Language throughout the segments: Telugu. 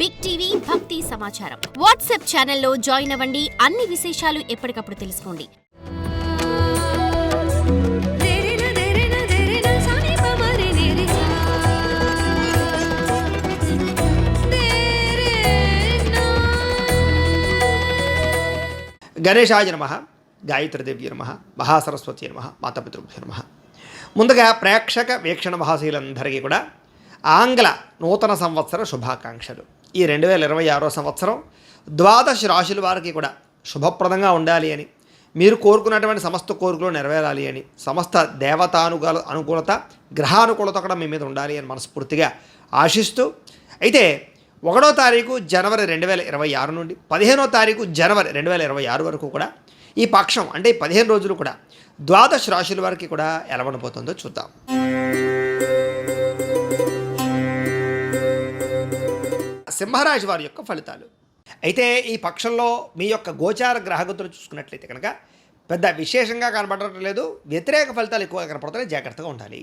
బిగ్ టీవీ భక్తి సమాచారం వాట్సాప్ ఛానల్లో జాయిన్ అవ్వండి. అన్ని విశేషాలు ఎప్పటికప్పుడు తెలుసుకోండి. గణేశాయ నమః, గాయత్రీదేవ్య నమః, మహాసరస్వతి నమః, మాతాపితృభ్యో నమః. ముందుగా ప్రేక్షక వీక్షణ మహాశీలందరికీ కూడా ఆంగ్ల నూతన సంవత్సర శుభాకాంక్షలు. ఈ 2026 సంవత్సరం ద్వాదశ రాశుల వారికి కూడా శుభప్రదంగా ఉండాలి అని, మీరు కోరుకున్నటువంటి సమస్త కోరికలు నెరవేరాలి అని, సమస్త అనుకూలత గ్రహానుకూలత కూడా మీ మీద ఉండాలి అని మనస్ఫూర్తిగా ఆశిస్తూ, అయితే 1వ తారీఖు జనవరి 2026 నుండి 15వ తారీఖు జనవరి 2026 వరకు కూడా ఈ పక్షం అంటే 15 రోజులు కూడా ద్వాదశ రాశుల వారికి కూడా ఎలా ఉండబోతుందో చూద్దాం. సింహరాశి వారి యొక్క ఫలితాలు. అయితే ఈ పక్షంలో మీ యొక్క గోచార గ్రహగతులు చూసుకున్నట్లయితే కనుక పెద్ద విశేషంగా కనపడటం లేదు, వ్యతిరేక ఫలితాలు ఎక్కువగా కనపడుతున్నాయి. జాగ్రత్తగా ఉండాలి.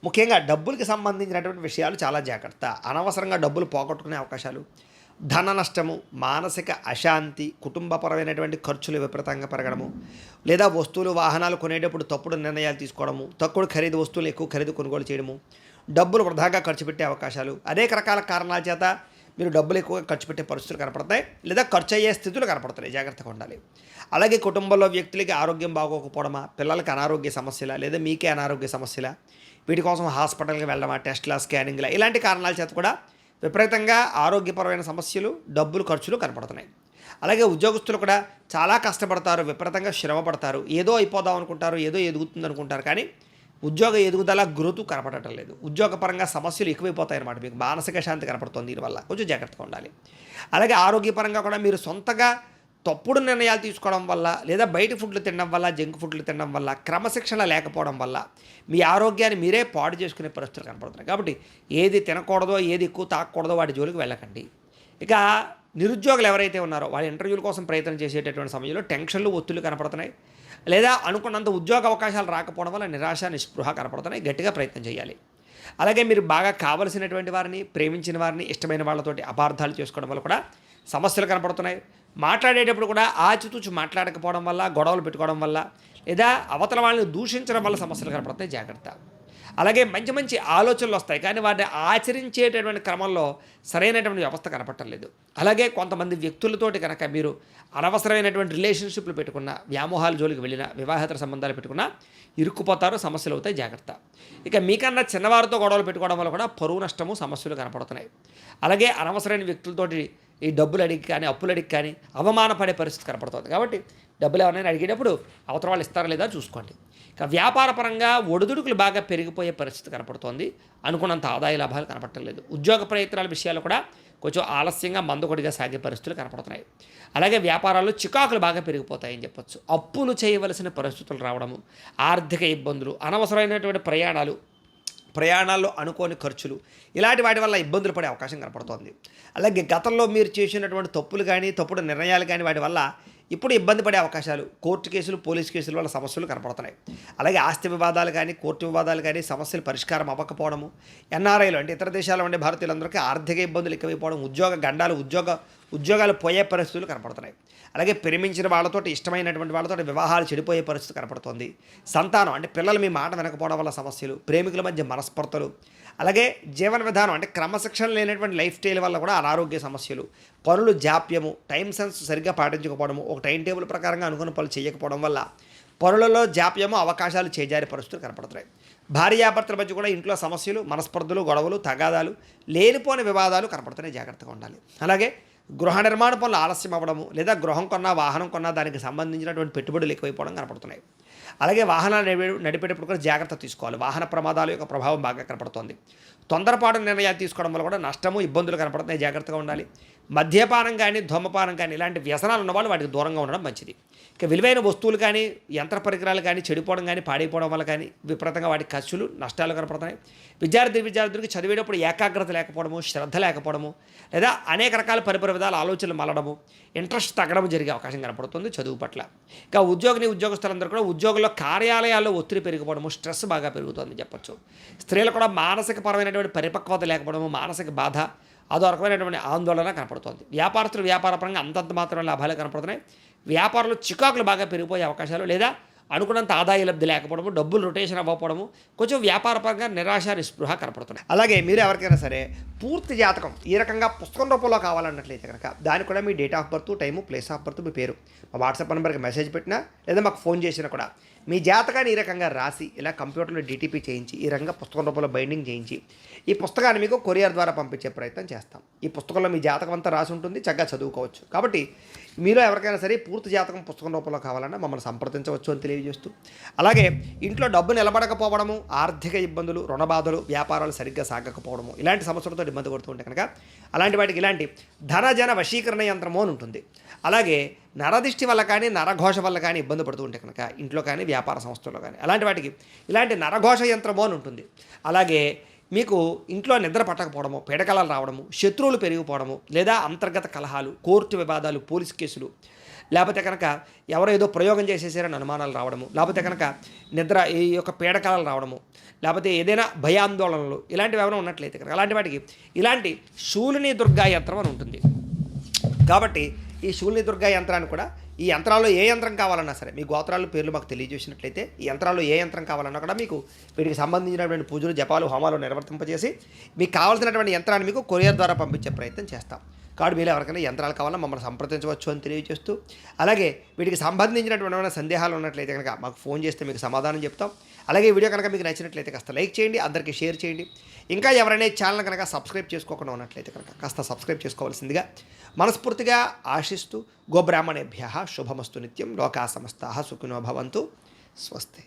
ముఖ్యంగా డబ్బులకి సంబంధించినటువంటి విషయాలు చాలా జాగ్రత్త. అనవసరంగా డబ్బులు పోగొట్టుకునే అవకాశాలు, ధన నష్టము, మానసిక అశాంతి, కుటుంబపరమైనటువంటి ఖర్చులు విపరీతంగా పెరగడము, లేదా వస్తువులు వాహనాలు కొనేటప్పుడు తప్పుడు నిర్ణయాలు తీసుకోవడము, తక్కువ ఖరీదు వస్తువులు ఎక్కువ ఖరీదు కొనుగోలు చేయడము, డబ్బులు వృధాగా ఖర్చు పెట్టే అవకాశాలు, అనేక రకాల కారణాల చేత మీరు డబ్బులు ఎక్కువగా ఖర్చు పెట్టే పరిస్థితులు కనపడతాయి, లేదా ఖర్చు అయ్యే స్థితులు కనపడతాయి. జాగ్రత్తగా ఉండాలి. అలాగే కుటుంబంలో వ్యక్తులకి ఆరోగ్యం బాగోకపోవడమా, పిల్లలకి అనారోగ్య సమస్యలా, లేదా మీకే అనారోగ్య సమస్యలా, వీటి కోసం హాస్పిటల్కి వెళ్ళడమా, టెస్ట్లా, స్కానింగ్లా, ఇలాంటి కారణాల చేత కూడా విపరీతంగా ఆరోగ్యపరమైన సమస్యలు, డబ్బులు ఖర్చులు కనపడుతున్నాయి. అలాగే ఉద్యోగస్తులు కూడా చాలా కష్టపడతారు, విపరీతంగా శ్రమ పడతారు, ఏదో అయిపోదాం అనుకుంటారు, ఏదో ఎదుగుతుంది అనుకుంటారు, కానీ ఉద్యోగ ఎదుగుదల గ్రోత్ కనపడటం లేదు. ఉద్యోగపరంగా సమస్యలు ఎక్కువైపోతాయి అన్నమాట. మీకు మానసిక శాంతి కనపడుతుంది. దీనివల్ల కొంచెం జాగ్రత్తగా ఉండాలి. అలాగే ఆరోగ్యపరంగా కూడా మీరు సొంతగా తప్పుడు నిర్ణయాలు తీసుకోవడం వల్ల, లేదా బయట ఫుడ్లు తినడం వల్ల, జంక్ ఫుడ్లు తినడం వల్ల, క్రమశిక్షణ లేకపోవడం వల్ల మీ ఆరోగ్యాన్ని మీరే పాడు చేసుకునే పరిస్థితులు కనపడుతున్నాయి. కాబట్టి ఏది తినకూడదో, ఏది ఎక్కువ తాకూడదో వాటి జోలికి వెళ్ళకండి. ఇక నిరుద్యోగులు ఎవరైతే ఉన్నారో వాళ్ళ ఇంటర్వ్యూల కోసం ప్రయత్నం చేసేటటువంటి సమయంలో టెన్షన్లు, ఒత్తిళ్లు కనపడుతున్నాయి, లేదా అనుకున్నంత ఉద్యోగ అవకాశాలు రాకపోవడం వల్ల నిరాశ, నిస్పృహ కనపడుతున్నాయి. గట్టిగా ప్రయత్నం చేయాలి. అలాగే మీరు బాగా కావలసినటువంటి వారిని, ప్రేమించిన వారిని, ఇష్టమైన వాళ్ళతోటి అపార్థాలు చేసుకోవడం వల్ల కూడా సమస్యలు కనపడుతున్నాయి. మాట్లాడేటప్పుడు కూడా ఆచితూచి మాట్లాడకపోవడం వల్ల, గొడవలు పెట్టుకోవడం వల్ల, లేదా అవతల వాళ్ళని దూషించడం వల్ల సమస్యలు కనపడతాయి. జాగ్రత్త. అలాగే మంచి మంచి ఆలోచనలు వస్తాయి, కానీ వాటిని ఆచరించేటటువంటి క్రమంలో సరైనటువంటి వ్యవస్థ కనపడటం లేదు. అలాగే కొంతమంది వ్యక్తులతోటి కనుక మీరు అనవసరమైనటువంటి రిలేషన్షిప్లు పెట్టుకున్న, వ్యామోహాల జోలికి వెళ్ళిన, వివాహేతర సంబంధాలు పెట్టుకున్నా ఇరుక్కుపోతారు, సమస్యలు అవుతాయి. జాగ్రత్త. ఇక మీకన్నా చిన్నవారితో గొడవలు పెట్టుకోవడం వల్ల కూడా పరువు నష్టము, సమస్యలు కనపడుతున్నాయి. అలాగే అనవసరమైన వ్యక్తులతోటి ఈ డబ్బులు అడిగి కానీ, అప్పులు అడిగి కానీ అవమానపడే పరిస్థితి కనపడుతుంది. కాబట్టి డబ్బులు ఎవరైనా అడిగేటప్పుడు అవతల వాళ్ళు ఇస్తారా లేదా చూసుకోండి. ఇక వ్యాపారపరంగా ఒడిదుడుకులు బాగా పెరిగిపోయే పరిస్థితి కనపడుతోంది. అనుకున్నంత ఆదాయ లాభాలు కనపడటం లేదు. ఉద్యోగ ప్రయత్నాల విషయాలు కూడా కొంచెం ఆలస్యంగా మందకొడిగా సాగే పరిస్థితులు కనపడుతున్నాయి. అలాగే వ్యాపారాల్లో చికాకులు బాగా పెరిగిపోతాయని చెప్పొచ్చు. అప్పులు చేయవలసిన పరిస్థితులు రావడము, ఆర్థిక ఇబ్బందులు, అనవసరమైనటువంటి ప్రయాణాల్లో అనుకోని ఖర్చులు, ఇలాంటి వాటి వల్ల ఇబ్బందులు పడే అవకాశం కనపడుతోంది. అలాగే గతంలో మీరు చేసినటువంటి తప్పులు కానీ, తప్పుడు నిర్ణయాలు కానీ వాటి వల్ల ఇప్పుడు ఇబ్బంది పడే అవకాశాలు, కోర్టు కేసులు, పోలీసు కేసుల వల్ల సమస్యలు కనపడుతున్నాయి. అలాగే ఆస్తి వివాదాలు కానీ, కోర్టు వివాదాలు కానీ, సమస్యలు పరిష్కారం అవ్వకపోవడము, ఎన్ఆర్ఐలు అంటే ఇతర దేశాల్లో ఉండే భారతీయులందరికీ ఆర్థిక ఇబ్బందులు ఎక్కువైపోవడం, ఉద్యోగ గండాలు, ఉద్యోగాలు పోయే పరిస్థితులు కనపడుతున్నాయి. అలాగే ప్రేమించిన వాళ్ళతో, ఇష్టమైనటువంటి వాళ్ళతో వివాహాలు చెడిపోయే పరిస్థితి కనపడుతోంది. సంతానం అంటే పిల్లలు మీ మాట వినకపోవడం వల్ల సమస్యలు, ప్రేమికుల మధ్య మనస్పర్ధలు, అలాగే జీవన విధానం అంటే క్రమశిక్షణ లేనటువంటి లైఫ్ స్టైల్ వల్ల కూడా అనారోగ్య సమస్యలు, పనులు జాప్యము, టైం సెన్స్ సరిగ్గా పాటించకపోవడము, ఒక టైం టేబుల్ ప్రకారంగా అనుకున్న పనులు చేయకపోవడం వల్ల పనులలో జాప్యము, అవకాశాలు చేజారే పరిస్థితులు కనపడుతున్నాయి. భార్యాభర్తల మధ్య కూడా ఇంట్లో సమస్యలు, మనస్పర్ధలు, గొడవలు, తగాదాలు, లేనిపోని వివాదాలు కనపడుతున్నాయి. జాగ్రత్తగా ఉండాలి. అలాగే గృహ నిర్మాణ పనులు ఆలస్యం అవ్వడము, లేదా గృహం కొన్నా, వాహనం కొన్నా దానికి సంబంధించినటువంటి పెట్టుబడులు ఎక్కువైపోవడం కనపడుతున్నాయి. అలాగే వాహనాలు నడిపేటప్పుడు కూడా జాగ్రత్త తీసుకోవాలి. వాహన ప్రమాదాల యొక్క ప్రభావం బాగా కనపడుతోంది. తొందరపాటు నిర్ణయాలు తీసుకోవడం వల్ల కూడా నష్టము, ఇబ్బందులు కనపడుతున్నాయి. జాగ్రత్తగా ఉండాలి. మద్యపానం కానీ, ధూమపానం కానీ ఇలాంటి వ్యసనాలు ఉన్నవాళ్ళు వాటికి దూరంగా ఉండడం మంచిది. ఇక విలువైన వస్తువులు కానీ, యంత్ర పరికరాలు కానీ చెడిపోవడం కానీ, పాడైపోవడం వల్ల కానీ విపరీతంగా వాటి ఖర్చులు, నష్టాలు కనపడుతున్నాయి. విద్యార్థులకి చదివేటప్పుడు ఏకాగ్రత లేకపోవడము, శ్రద్ధ లేకపోవడము, లేదా అనేక రకాల విధాల ఆలోచనలు మలడము, ఇంట్రెస్ట్ తగ్గడం జరిగే అవకాశం కనపడుతుంది చదువు పట్ల. ఇక ఉద్యోగస్తులందరూ కూడా ఉద్యోగంలో, కార్యాలయాల్లో ఒత్తిడి పెరిగిపోవడము, స్ట్రెస్ బాగా పెరుగుతుందని చెప్పొచ్చు. స్త్రీలు కూడా మానసిక పరమైనటువంటి పరిపక్వత లేకపోవడము, మానసిక బాధ, అదో రకమైనటువంటి ఆందోళన కనపడుతోంది. వ్యాపారస్తులు వ్యాపారపరంగా అంతంత మాత్రమే లాభాలు కనపడుతున్నాయి. వ్యాపారంలో చికాకులు బాగా పెరిగిపోయే అవకాశాలు, లేదా అనుకున్నంత ఆదాయ లబ్ధి లేకపోవడము, డబ్బులు రొటేషన్ అవ్వకపోవడము, కొంచెం వ్యాపారపరంగా నిరాశ నిస్పృహ కనపడుతున్నాయి. అలాగే మీరు ఎవరికైనా సరే పూర్తి జాతకం ఈ రకంగా పుస్తకం రూపంలో కావాలన్నట్లయితే కనుక దానికి కూడా మీ date of birth, time, place of birth, మీ పేరు మా వాట్సాప్ నెంబర్కి మెసేజ్ పెట్టినా లేదా మాకు ఫోన్ చేసినా కూడా మీ జాతకాన్ని ఈ రకంగా రాసి ఇలా కంప్యూటర్లో డిటిపి చేయించి ఈ రకంగా పుస్తకం రూపంలో బైండింగ్ చేయించి ఈ పుస్తకాన్ని మీకు కొరియర్ ద్వారా పంపించే ప్రయత్నం చేస్తాం. ఈ పుస్తకంలో మీ జాతకం అంతా రాసి ఉంటుంది, చక్కగా చదువుకోవచ్చు. కాబట్టి మీరు ఎవరికైనా సరే పూర్తి జాతకం పుస్తకం రూపంలో కావాలన్నా మమ్మల్ని సంప్రదించవచ్చు అని తెలియజేస్తూ, అలాగే ఇంట్లో డబ్బు నిలబడకపోవడము, ఆర్థిక ఇబ్బందులు, రుణ బాధలు, వ్యాపారాలు సరిగ్గా సాగకపోవడము, ఇలాంటి సమస్యలతో ఇబ్బంది పడుతూ ఉంటే కనుక అలాంటి వాటికి ఇలాంటి ధనజన వశీకరణ యంత్రము అని ఉంటుంది. అలాగే నరదిష్టి వల్ల కానీ నరఘోష వల్ల కానీ ఇబ్బంది పడుతూ ఉంటే కనుక ఇంట్లో కానీ వ్యాపార సంస్థల్లో కానీ అలాంటి వాటికి ఇలాంటి నరఘోష యంత్రము అని ఉంటుంది. అలాగే మీకు ఇంట్లో నిద్ర పట్టకపోవడము, పీడకలాలు రావడము, శత్రువులు పెరిగిపోవడము, లేదా అంతర్గత కలహాలు, కోర్టు వివాదాలు, పోలీస్ కేసులు, లేకపోతే కనుక ఎవరో ఏదో ప్రయోగం చేసేసారని అనుమానాలు రావడము, లేకపోతే కనుక నిద్ర ఈ యొక్క పీడకలాలు రావడము, లేకపోతే ఏదైనా భయాందోళనలు ఇలాంటివి ఏమైనా ఉన్నట్లయితే కనుక అలాంటి వాటికి ఇలాంటి శూలిని దుర్గా యంత్రం అని ఉంటుంది. కాబట్టి ఈ శూలిని దుర్గా యంత్రాన్ని కూడా ఈ యంత్రాల్లో ఏ యంత్రం కావాలన్నా సరే మీ గోత్రాలు పేర్లు మాకు తెలియజేసినట్లయితే ఈ యంత్రాల్లో ఏ యంత్రం కావాలన్నా కూడా మీకు వీటికి సంబంధించినటువంటి పూజలు, జపాలు, హోమాలు నిర్వర్తింపజేసి మీకు కావాల్సినటువంటి యంత్రాన్ని మీకు కొరియర్ ద్వారా పంపించే ప్రయత్నం చేస్తాం. కాబట్టి మీరు ఎవరికైనా యంత్రాలు కావాలన్నా మమ్మల్ని సంప్రదించవచ్చు అని తెలియజేస్తూ, అలాగే వీటికి సంబంధించినటువంటి సందేహాలు ఉన్నట్లయితే కనుక మాకు ఫోన్ చేస్తే మీకు సమాధానం చెప్తాం. అలాగే వీడియో కనుక మీకు నచ్చినట్లయితే కాస్త లైక్ చేయండి, అందరికీ షేర్ చేయండి. ఇంకా ఎవరైనా ఛానల్ కనుక సబ్స్క్రైబ్ చేసుకోకుండా ఉన్నట్లయితే కనుక కాస్త సబ్స్క్రైబ్ చేసుకోవాల్సిందిగా మనస్ఫూర్తిగా ఆశిస్తూ, గోబ్రాహ్మణేభ్యః శుభమస్తు నిత్యం, లోకా సమస్తాః సుఖినో భవంతు, స్వస్తి.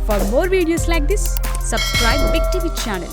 For more videos like this, subscribe Big TV channel.